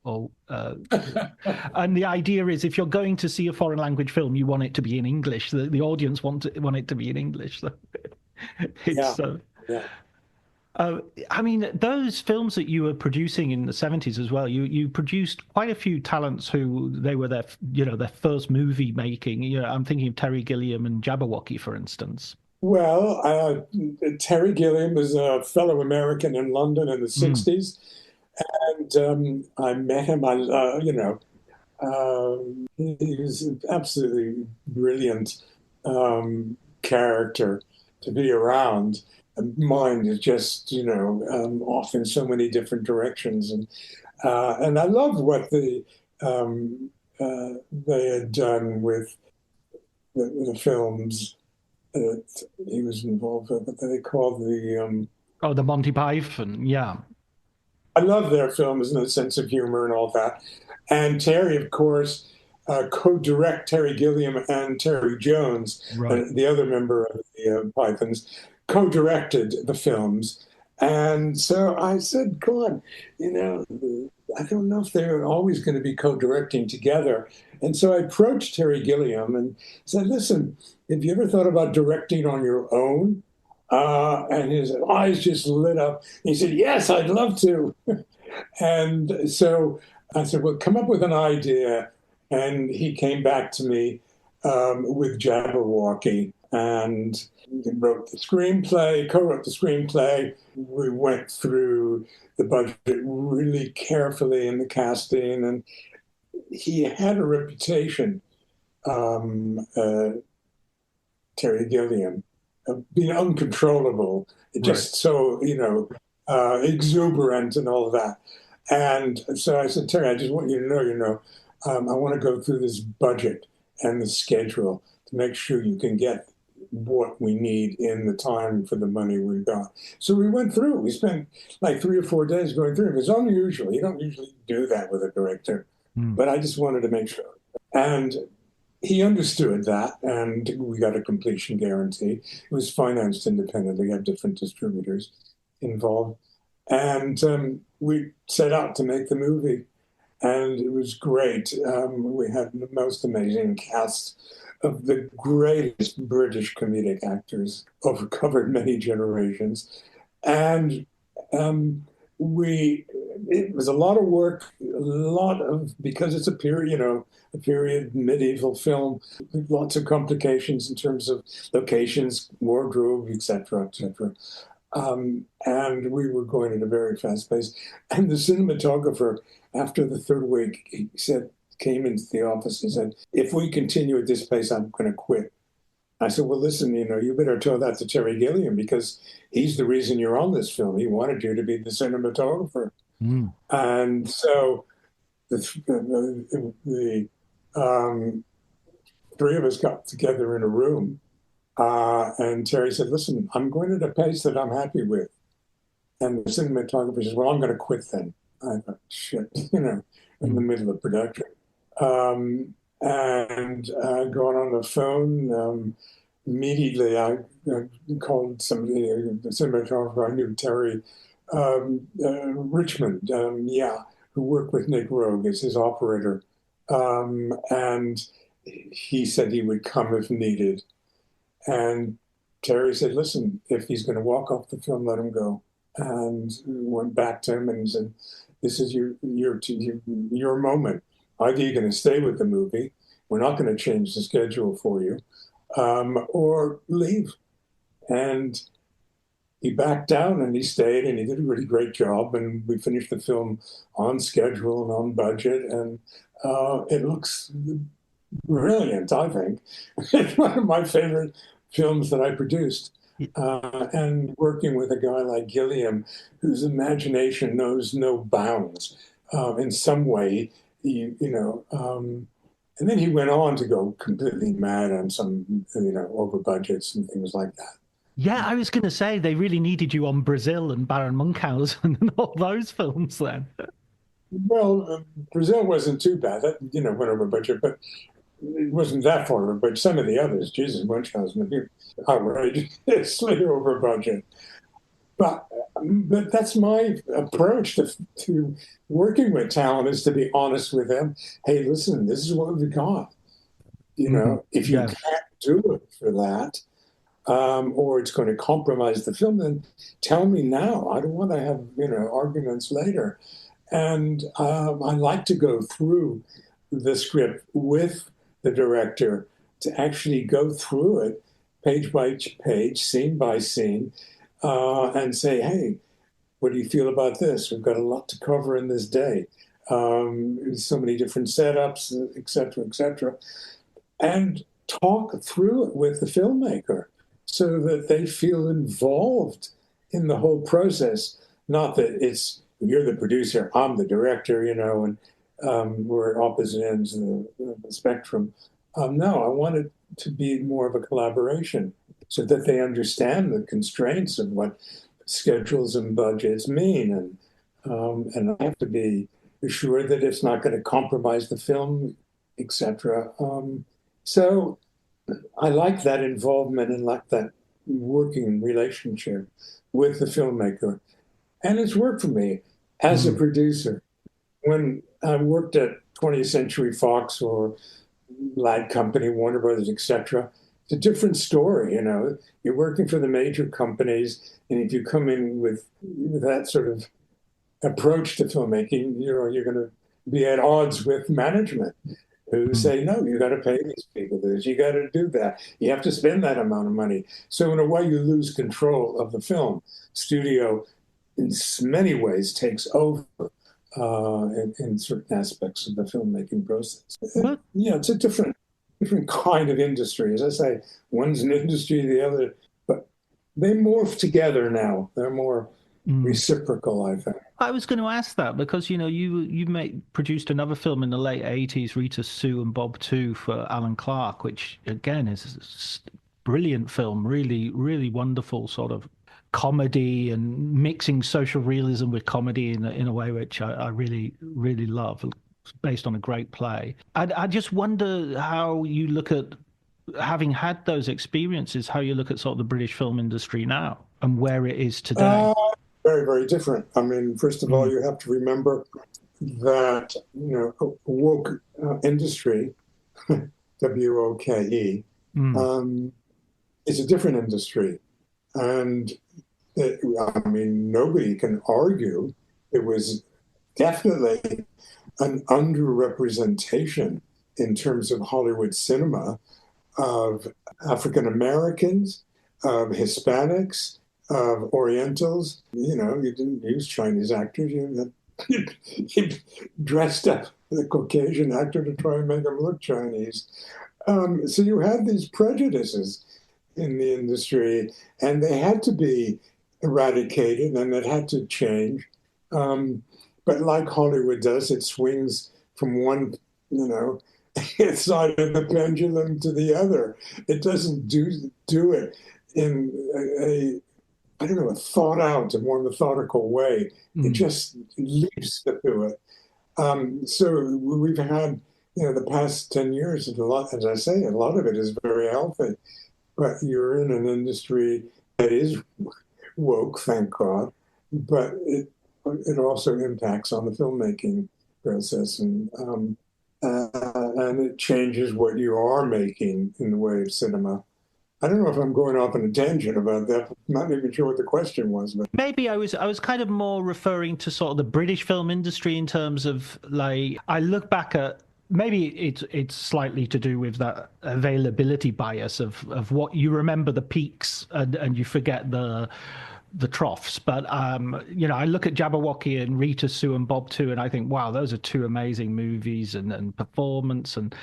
and the idea is, if you're going to see a foreign language film, you want it to be in English. The audience want it to be in English. So yeah. I mean, those films that you were producing in the 70s as well, you produced quite a few talents who they were their first movie making. I'm thinking of Terry Gilliam and Jabberwocky, for instance. Well, Terry Gilliam was a fellow American in London in the 60s. And I met him. He was an absolutely brilliant character to be around. Mind is just, off in so many different directions, and I loved what they had done with the films that he was involved with. What they called the Monty Python, yeah. I love their films and the sense of humor and all that. And Terry, of course, co-direct Terry Gilliam and Terry Jones, right. The other member of the Pythons, co-directed the films. And so I said, God, I don't know if they're always going to be co-directing together. And so I approached Terry Gilliam and said, listen, have you ever thought about directing on your own? And his eyes just lit up. He said, yes, I'd love to. And so I said, well, come up with an idea. And he came back to me with Jabberwocky, and wrote the screenplay, co-wrote the screenplay. We went through the budget really carefully in the casting, and he had a reputation, Terry Gilliam, of being uncontrollable, just so, exuberant and all of that. And so I said, Terry, I just want you to know, I want to go through this budget and the schedule to make sure you can get what we need in the time for the money we've got. So we went through. We spent like 3 or 4 days going through. It was unusual. You don't usually do that with a director, but I just wanted to make sure. And he understood that, and we got a completion guarantee. It was financed independently. We had different distributors involved. And we set out to make the movie, and it was great. We had the most amazing cast of the greatest British comedic actors over covered many generations. And it was a lot of work, because it's a period medieval film, lots of complications in terms of locations, wardrobe, et cetera, et cetera. And we were going at a very fast pace. And the cinematographer, after the third week, came into the office and said, if we continue at this pace, I'm going to quit. I said, well, listen, you better tell that to Terry Gilliam, because he's the reason you're on this film. He wanted you to be the cinematographer. Mm. And so the three of us got together in a room, and Terry said, listen, I'm going at a pace that I'm happy with. And the cinematographer says, well, I'm going to quit then. I thought, shit, in the middle of production. And going on the phone, immediately I called somebody, the cinematographer. I knew, Terry Richmond, who worked with Nick Rogue as his operator. And he said he would come if needed. And Terry said, listen, if he's going to walk off the film, let him go. And went back to him and said, this is your moment. Either you're going to stay with the movie, we're not going to change the schedule for you, or leave. And he backed down and he stayed, and he did a really great job. And we finished the film on schedule and on budget. And it looks brilliant, I think. It's one of my favorite films that I produced. And working with a guy like Gilliam, whose imagination knows no bounds in some way, and then he went on to go completely mad on some, over budgets and things like that. Yeah, I was going to say they really needed you on Brazil and Baron Munchausen and all those films then. Well, Brazil wasn't too bad. That, went over budget, but it wasn't that far over budget. Some of the others, Jesus, Munchausen, outrageously over budget. But that's my approach to working with talent, is to be honest with them. Hey, listen, this is what we've got. If you can't do it for that, or it's going to compromise the film, then tell me now. I don't want to have, arguments later. And I like to go through the script with the director to actually go through it page by page, scene by scene, and say, hey, what do you feel about this? We've got a lot to cover in this day. So many different setups, et cetera, and talk through it with the filmmaker so that they feel involved in the whole process. Not that it's, you're the producer, I'm the director, and we're at opposite ends of the spectrum. No, I want it to be more of a collaboration so that they understand the constraints of what schedules and budgets mean. And I have to be assured that it's not going to compromise the film, etc. So I like that involvement and like that working relationship with the filmmaker. And it's worked for me as a producer. When I worked at 20th Century Fox or Lad Company, Warner Brothers, etc., it's a different story. You're working for the major companies, and if you come in with that sort of approach to filmmaking, you're going to be at odds with management, who say, no, you got to pay these people this, you got to do that, you have to spend that amount of money. So in a way, you lose control of the film. Studio, in many ways, takes over in certain aspects of the filmmaking process. It's a different kind of industry. As I say, one's an industry, the other, but they morph together now. They're more reciprocal, I think. I was going to ask that because, you produced another film in the late 80s, Rita, Sue and Bob 2 for Alan Clark, which again is a brilliant film, really, really wonderful sort of comedy and mixing social realism with comedy in a way which I really, really love. It's based on a great play. I just wonder how you look at, having had those experiences, how you look at sort of the British film industry now and where it is today. Very, very different. I mean, first of all, you have to remember that, woke industry, WOKE, is a different industry. And nobody can argue it was definitely an underrepresentation in terms of Hollywood cinema of African Americans, of Hispanics, of Orientals. You didn't use Chinese actors. You dressed up the Caucasian actor to try and make him look Chinese. So you had these prejudices in the industry, and they had to be eradicated, and it had to change. But like Hollywood does, it swings from one, side of the pendulum to the other. It doesn't do it in a thought out, a more methodical way. It just leaps to it. So we've had, the past 10 years, a lot, as I say, a lot of it is very healthy. But you're in an industry that is woke, thank God, but it also impacts on the filmmaking process, and it changes what you are making in the way of cinema. I don't know if I'm going off on a tangent about that. I'm not even sure what the question was. But maybe I was kind of more referring to sort of the British film industry in terms of, like, I look back at, maybe it's slightly to do with that availability bias of what you remember the peaks and you forget the troughs. But I look at Jabberwocky and Rita, Sue and Bob too, and I think, wow, those are two amazing movies and performance, and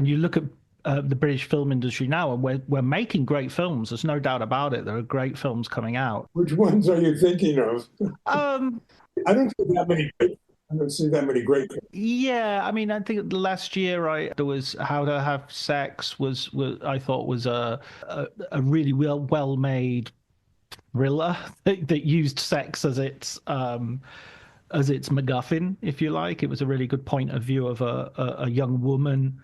you look at the British film industry now, and we're making great films. There's no doubt about it. There are great films coming out. Which ones are you thinking of? I don't see that many great films. Yeah, I mean, I think last year there was How to Have Sex was I thought was a really well made thriller that used sex as its MacGuffin, if you like. It was a really good point of view of a young woman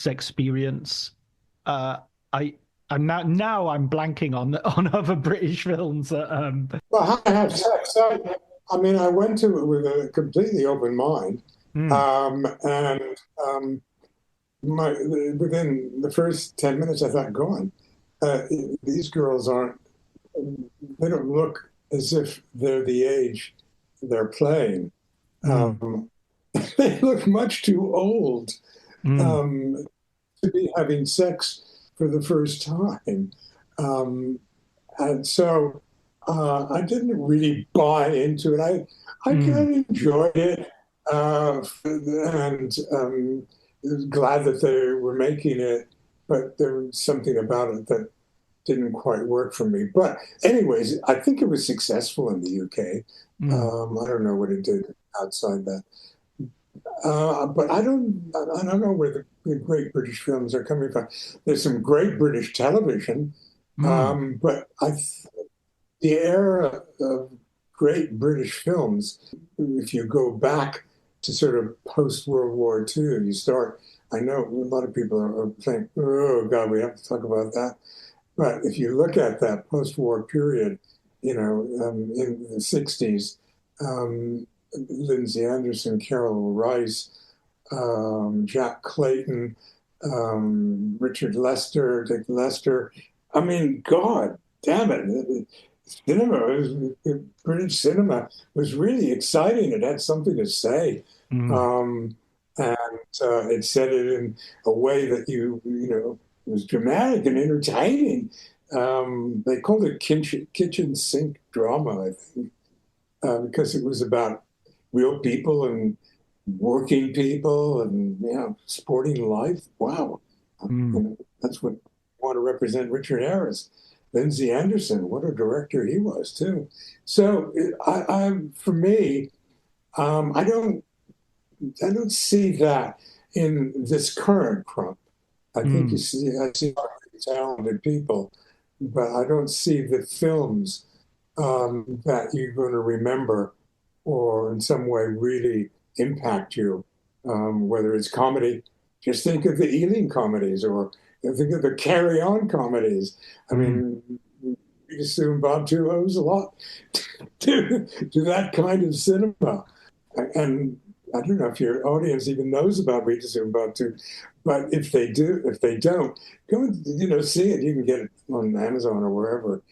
experience. I'm now I'm blanking on other British films. Well, How to Have Sex. I mean, I went to it with a completely open mind, and within the first 10 minutes, I thought, "Go on, these girls they don't look as if they're the age they're playing. They look much too old to be having sex for the first time." And so I didn't really buy into it. I kind of enjoyed it, and glad that they were making it, but there was something about it that didn't quite work for me. But anyways, I think it was successful in the UK. I don't know what it did outside that. But I don't know where the great British films are coming from. There's some great British television, but the era of great British films, if you go back to sort of post-World War II, I know a lot of people are saying, oh, God, we have to talk about that. But if you look at that post-war period, in the 60s, Lindsay Anderson, Carol Rice, Jack Clayton, Richard Lester, Dick Lester. I mean, God damn it. British cinema was really exciting. It had something to say. And it said it in a way that was dramatic and entertaining. They called it kitchen sink drama, I think, because it was about real people and working people and sporting life. Wow, that's what I want to represent. Richard Harris, Lindsay Anderson, what a director he was too. So for me, I don't see that in this current crop. I think I see talented people, but I don't see the films that you're going to remember or in some way really impact you, whether it's comedy. Just think of the Ealing comedies, or think of the Carry On comedies. I mean, Rita, Sue and Bob too owes a lot to that kind of cinema. And I don't know if your audience even knows about Rita, Sue and Bob too, but if they don't, go and see it. You can get it on Amazon or wherever.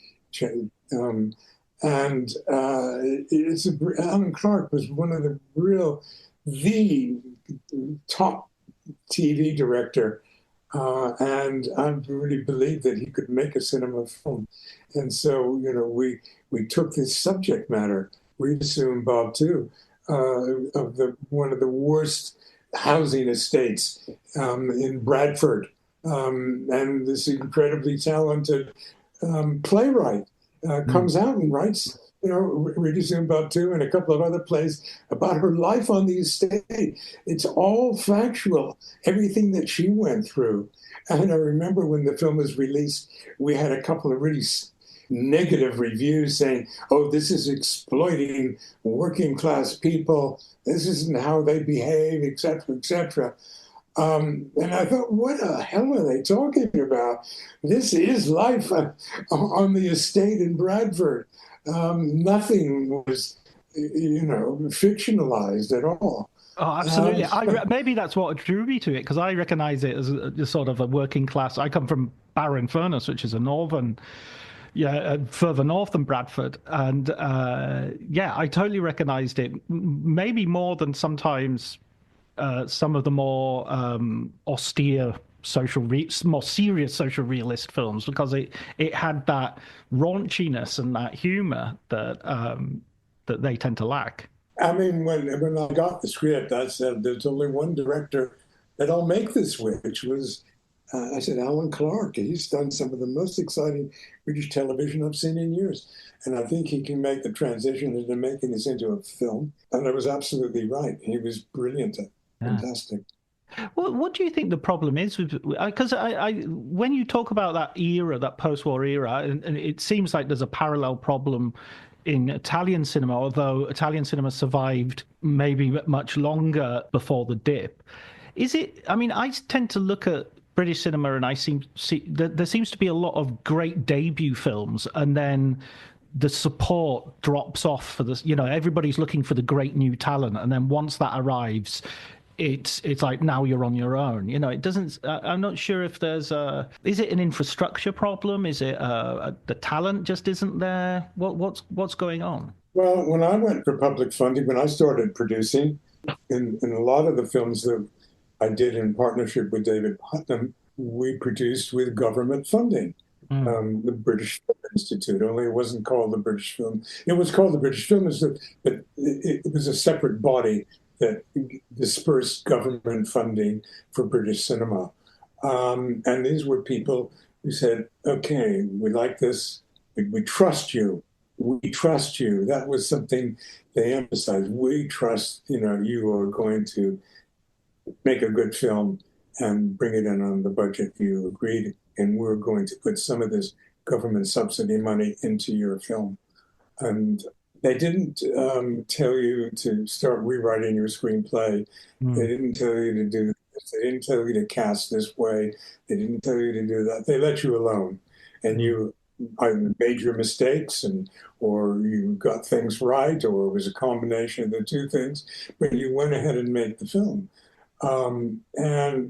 Alan Clark was one of the top TV director And I really believed that he could make a cinema film. And so, we took this subject matter, we assumed Bob too, of one of the worst housing estates in Bradford, and this incredibly talented playwright comes out and writes, Rita Zumbabu and a couple of other plays about her life on the estate. It's all factual, everything that she went through. And I remember when the film was released, we had a couple of really negative reviews saying, oh, this is exploiting working class people. This isn't how they behave, et cetera, et cetera. And I thought, what the hell are they talking about? This is life on the estate in Bradford. Nothing was, fictionalized at all. Oh, absolutely. Maybe that's what drew me to it, because I recognize it as a sort of a working class. I come from Barrow-in-Furness, which is a northern, further north than Bradford. And I totally recognized it, maybe more than sometimes some of the more austere more serious social realist films, because it had that raunchiness and that humor that they tend to lack. I mean, when I got the script, I said, there's only one director that I'll make this with, which was, I said, Alan Clark. He's done some of the most exciting British television I've seen in years. And I think he can make the transition into making this into a film. And I was absolutely right. He was brilliant. Fantastic. Well, what do you think the problem is with? Because when you talk about that era, that post-war era, and it seems like there's a parallel problem in Italian cinema, although Italian cinema survived maybe much longer before the dip. Is it? I mean, I tend to look at British cinema and there seems to be a lot of great debut films, and then the support drops off for this. Everybody's looking for the great new talent, and then once that arrives, it's like, now you're on your own. It doesn't. I'm not sure if there's is it an infrastructure problem? Is it the talent just isn't there? What's going on? Well, when I went for public funding, when I started producing, in a lot of the films that I did in partnership with David Putnam, we produced with government funding. The British Film Institute, only it wasn't called the British Film. It was called the British Film Institute, but it was a separate body that dispersed government funding for British cinema. And these were people who said, okay, we like this, we trust you, we trust you. That was something they emphasized. We trust, you are going to make a good film and bring it in on the budget you agreed, and we're going to put some of this government subsidy money into your film. And they didn't tell you to start rewriting your screenplay. They didn't tell you to do this. They didn't tell you to cast this way. They didn't tell you to do that. They let you alone. And you either made your mistakes or you got things right, or it was a combination of the two things, but you went ahead and made the film. And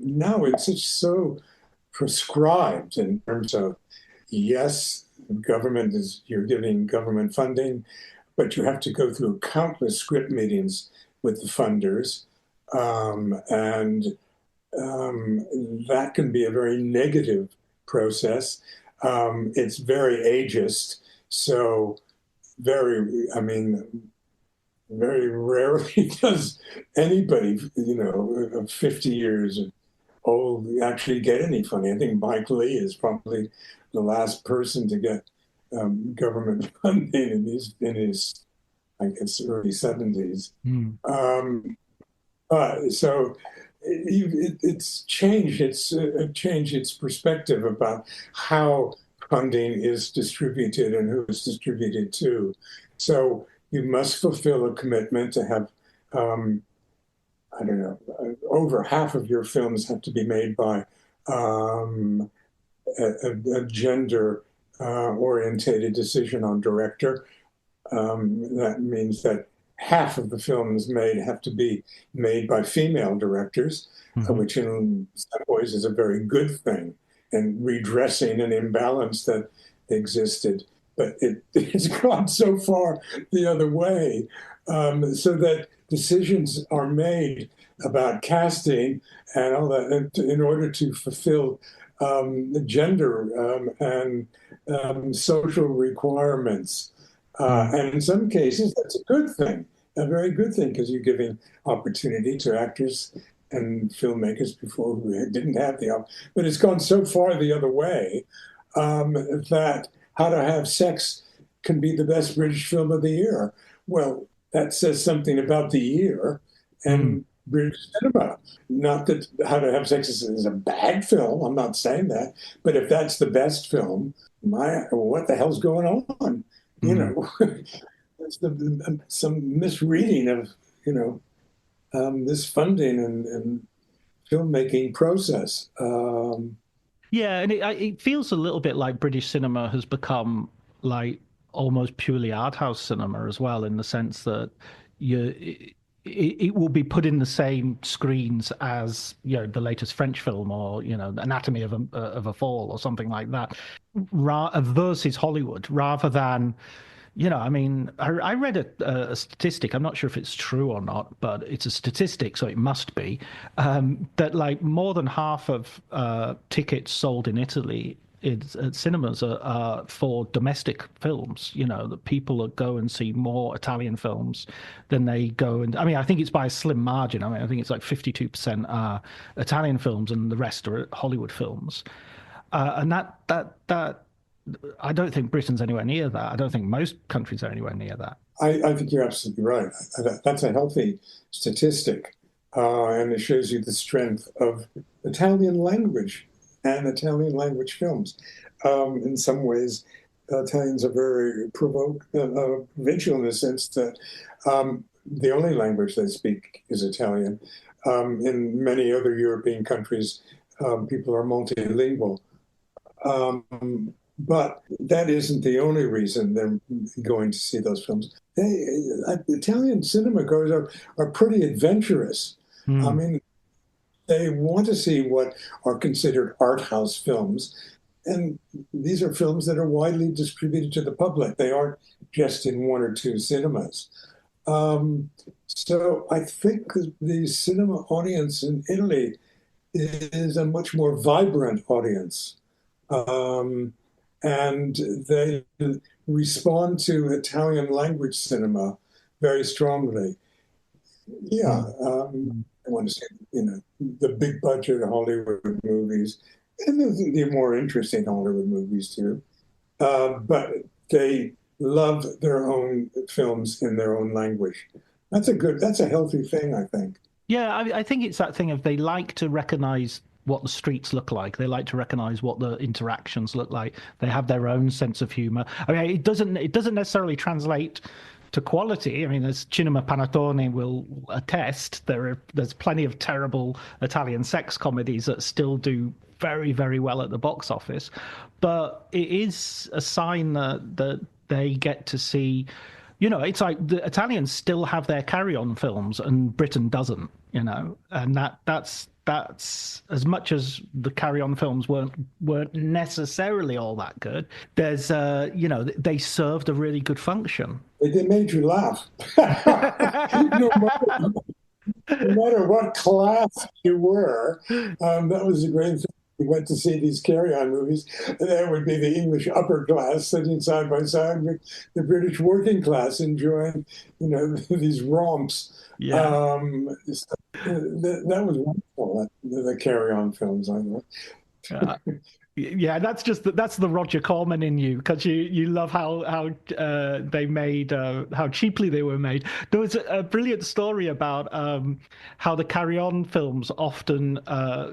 now it's just so prescribed in terms of, yes, you're giving government funding, but you have to go through countless script meetings with the funders. And that can be a very negative process. It's very ageist. So very rarely does anybody, of 50 years old actually get any funding. I think Mike Lee is probably the last person to get government funding in his, I guess, early 70s. So it's changed. It's changed its perspective about how funding is distributed and who is distributed to. So you must fulfill a commitment to have, over half of your films have to be made by a gender orientated decision on director. That means that half of the films made have to be made by female directors, which in some ways is a very good thing, and redressing an imbalance that existed. But it's gone so far the other way, so that decisions are made about casting and all that in order to fulfill the gender and social requirements. And in some cases, that's a good thing, a very good thing, because you're giving opportunity to actors and filmmakers before who didn't have the opportunity. But it's gone so far the other way that How to Have Sex can be the best British film of the year. Well, that says something about the year and British cinema. Not that How to Have Sex is a bad film. I'm not saying that. But if that's the best film, what the hell's going on? You know, it's some misreading of, this funding and filmmaking process. Yeah, and it feels a little bit like British cinema has become like almost purely art house cinema as well, in the sense that it will be put in the same screens as the latest French film, or Anatomy of a Fall or something like that, versus Hollywood, rather than. I read a statistic. I'm not sure if it's true or not, but it's a statistic, so it must be, that like more than half of tickets sold in Italy at cinemas are for domestic films. That people go and see more Italian films than they go. And I think it's by a slim margin. I think it's like 52% are Italian films and the rest are Hollywood films. And that. I don't think Britain's anywhere near that. I don't think most countries are anywhere near that. I think you're absolutely right. That's a healthy statistic, and it shows you the strength of Italian language and Italian language films. In some ways, Italians are very provincial in the sense that the only language they speak is Italian. In many other European countries, people are multilingual. But that isn't the only reason they're going to see those films. Italian cinema goers are pretty adventurous. I mean, they want to see what are considered art house films. And these are films that are widely distributed to the public. They aren't just in one or two cinemas. So I think the cinema audience in Italy is a much more vibrant audience. And they respond to Italian language cinema very strongly. Yeah, I want to say, the big budget Hollywood movies, and the more interesting Hollywood movies too. But they love their own films in their own language. That's a healthy thing, I think. Yeah, I think it's that thing of they like to recognize what the streets look like. They like to recognize what the interactions look like. They have their own sense of humor. It doesn't necessarily translate to quality. As Cinema Panettone will attest, there's plenty of terrible Italian sex comedies that still do very, very well at the box office. But it is a sign that they get to see. It's like the Italians still have their carry-on films and Britain doesn't. And that's as much as the carry-on films weren't necessarily all that good. There's they served a really good function. They made you laugh. no matter what class you were, that was a great thing. We went to see these carry-on movies, and there would be the English upper class sitting side by side with the British working class enjoying, these romps. Yeah. That was wonderful. The carry-on films, I thought. Yeah, that's the Roger Corman in you, because you love how they made how cheaply they were made. There was a brilliant story about how the Carry On films often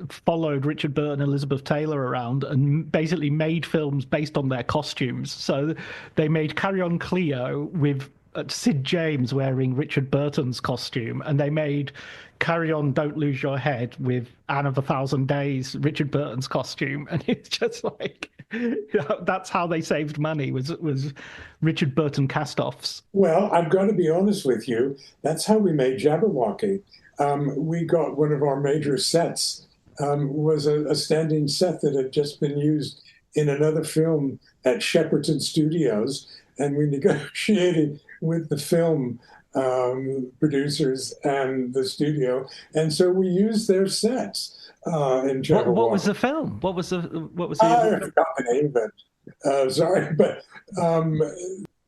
followed Richard Burton and Elizabeth Taylor around and basically made films based on their costumes. So they made Carry On Cleo with Sid James wearing Richard Burton's costume, and they made Carry On Don't Lose Your Head with Anne of a Thousand Days, Richard Burton's costume. And it's just like, that's how they saved money, was Richard Burton cast-offs. Well, I've got to be honest with you. That's how we made Jabberwocky. We got one of our major sets, was a standing set that had just been used in another film at Shepperton Studios, and we negotiated with the film producers and the studio, and so we used their sets in What was Jabberwock. the film? What was the I forgot the name of it. Sorry, but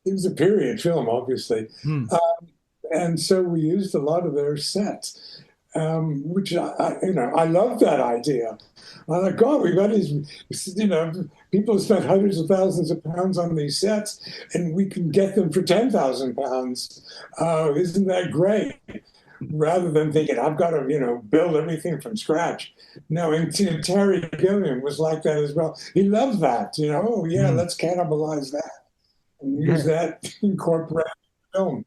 it was a period film, obviously. Hmm. And so we used a lot of their sets, which I love that idea. I'm like, God, we've got these, people have spent hundreds of thousands of pounds on these sets, and we can get them for £10,000. Isn't that great? Rather than thinking I've got to, build everything from scratch. No, and Terry Gilliam was like that as well. He loved that. Oh yeah, let's cannibalize that and use that to incorporate film.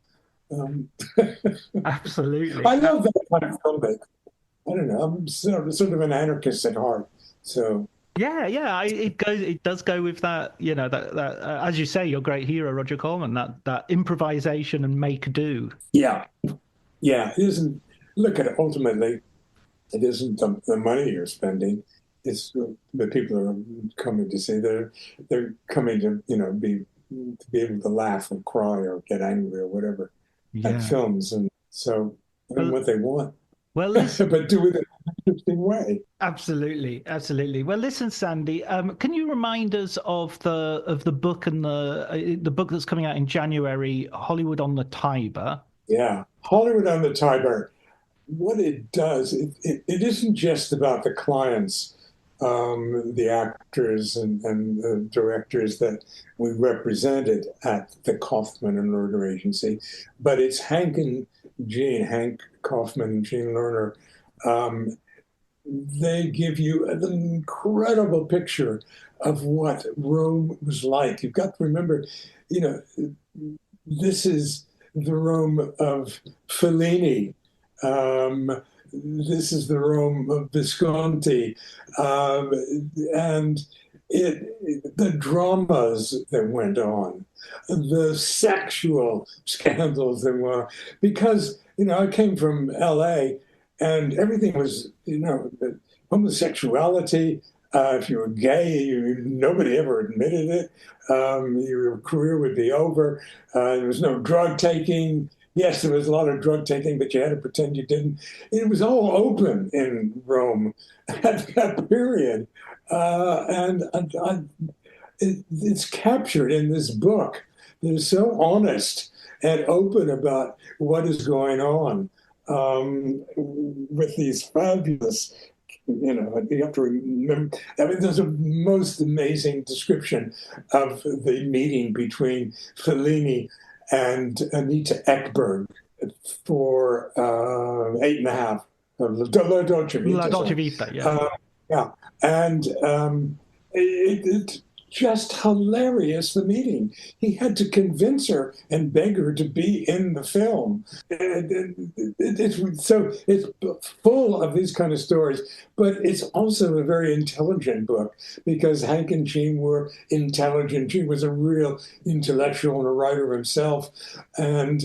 Absolutely. I love that kind of filmmaking. I don't know. I'm sort of an anarchist at heart. So Yeah. It does go with that. That as you say, your great hero Roger Corman. That improvisation and make do. yeah, it isn't. Look at it. Ultimately, it isn't the money you're spending. It's the people are coming to see. They're coming to be able to laugh or cry or get angry or whatever at films, and so what they want. Well, listen, but do it in an interesting way. Absolutely. Well, listen, Sandy, can you remind us of the book and the book that's coming out in January, Hollywood on the Tiber? Yeah, Hollywood on the Tiber. What it does, it isn't just about the clients, the actors and the directors that we represented at the Kaufman and Lerner agency, but it's Hank Kaufman and Jean Lerner. They give you an incredible picture of what Rome was like. You've got to remember, this is the Rome of Fellini. This is the Rome of Visconti, and the dramas that went on, the sexual scandals that went on, because I came from L.A. and everything was homosexuality. If you were gay, nobody ever admitted it. Your career would be over. There was no drug taking. Yes, there was a lot of drug taking, but you had to pretend you didn't. It was all open in Rome at that period. It's captured in this book. They're so honest and open about what is going on with these fabulous, you have to remember, there's a most amazing description of the meeting between Fellini and Anita Ekberg for 8.5 La Dolce Vita. La Dolce Vita, yeah. Yeah, and it's just hilarious, the meeting. He had to convince her and beg her to be in the film. It's full of these kind of stories, but it's also a very intelligent book because Hank and Jean were intelligent. Jean was a real intellectual and a writer himself. And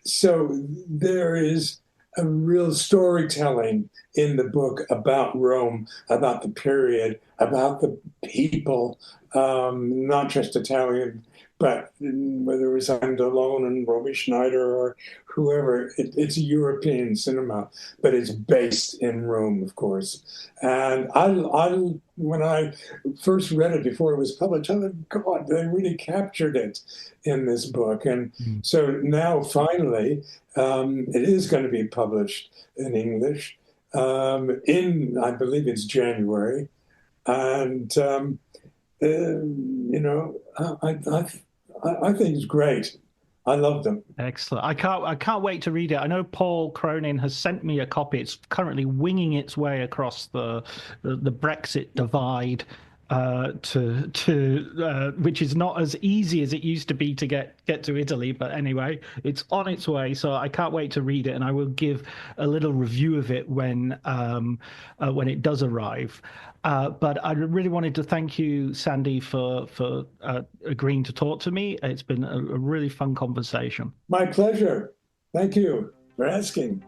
so there is a real storytelling in the book about Rome, about the period, about the people, not just Italian, but whether it was Andalone and Romy Schneider or whoever, it's European cinema, but it's based in Rome, of course. And when I first read it before it was published, I thought, God, they really captured it in this book. And so now, finally, it is going to be published in English I believe it's January. And, I think it's great. I love them. Excellent. I can't wait to read it. I know Paul Cronin has sent me a copy. It's currently winging its way across the Brexit divide which is not as easy as it used to be to get to Italy. But anyway, it's on its way. So I can't wait to read it, and I will give a little review of it when it does arrive. But I really wanted to thank you, Sandy, for agreeing to talk to me. It's been a really fun conversation. My pleasure. Thank you for asking.